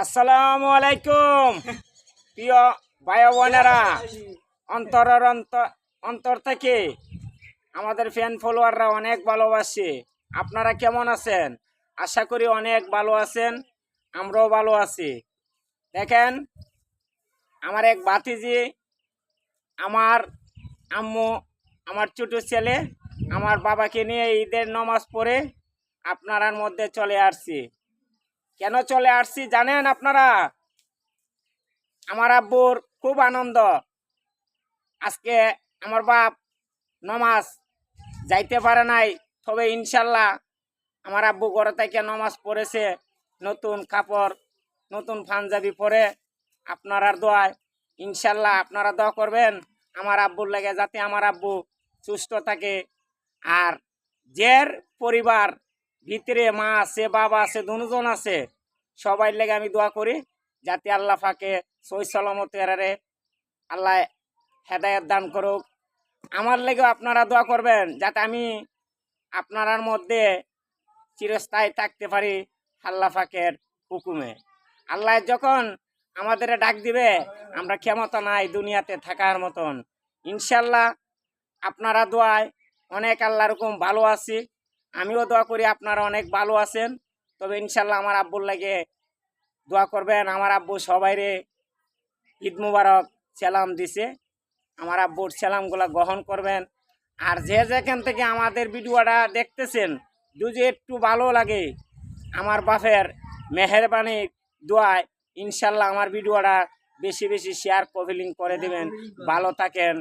আসসালামু আলাইকুম প্রিয় ভাই বোনেরা, অন্তরের অন্তর থেকে আমাদের ফ্যান ফলোয়াররা অনেক ভালোবাসে। আপনারা কেমন আছেন? আশা করি অনেক ভালো আছেন, আমরাও ভালো আছি। দেখেন, আমার এক ভাতিজি, আমার আম্মু, আমার ছোট ছেলে, আমার বাবাকে নিয়ে ঈদের নামাজ পড়ে আপনার মধ্যে চলে আসছি। কেন চলে আসছি জানেন আপনারা? আমার আব্বুর খুব আনন্দ। আজকে আমার বাপ নমাজ যাইতে পারে নাই, তবে ইনশাল্লাহ আমার আব্বু ঘরে থেকে নমাজ পড়েছে, নতুন কাপড়, নতুন পাঞ্জাবি পরে। আপনারা দোয়ায় ইনশাল্লাহ আপনারা দোয়া করবেন আমার আব্বুর লাগে, যাতে আমার আব্বু সুস্থ থাকে। আর যের পরিবার ভিতরে মা আছে, বাবা আছে, দুজন আছে, সবাই লেগে আমি দোয়া করি যাতে আল্লাহ ফাঁকে সই সালামত এরারে আল্লাহ হেদায়ত দান করুক। আমার লেগেও আপনারা দোয়া করবেন যাতে আমি আপনার মধ্যে চিরস্থায়ী থাকতে পারি আল্লাহ ফাঁকের হুকুমে। আল্লাহ যখন আমাদের ডাক দিবে, আমরা ক্ষমতা নাই দুনিয়াতে থাকার মতন। ইনশাল্লাহ আপনারা দোয়ায় অনেক আল্লাহ রকম ভালো আছি, আমিও দোয়া করি আপনারা অনেক ভালো আছেন। তবে ইনশাল্লাহ আমার আব্বুর লাগে দোয়া করবেন। আমার আব্বু সবাইরে ঈদ মুবারক সালাম দিছে, আমার আব্বুর সালামগুলো গ্রহণ করবেন। আর যে যেখান থেকে আমাদের ভিডিওটা দেখতেছেন, যদি একটু ভালো লাগে, আমার বাপের মেহেরবানি দোয়ায় ইনশাল্লাহ আমার ভিডিওটা বেশি বেশি শেয়ার কপিলিং করে দেবেন। ভালো থাকেন,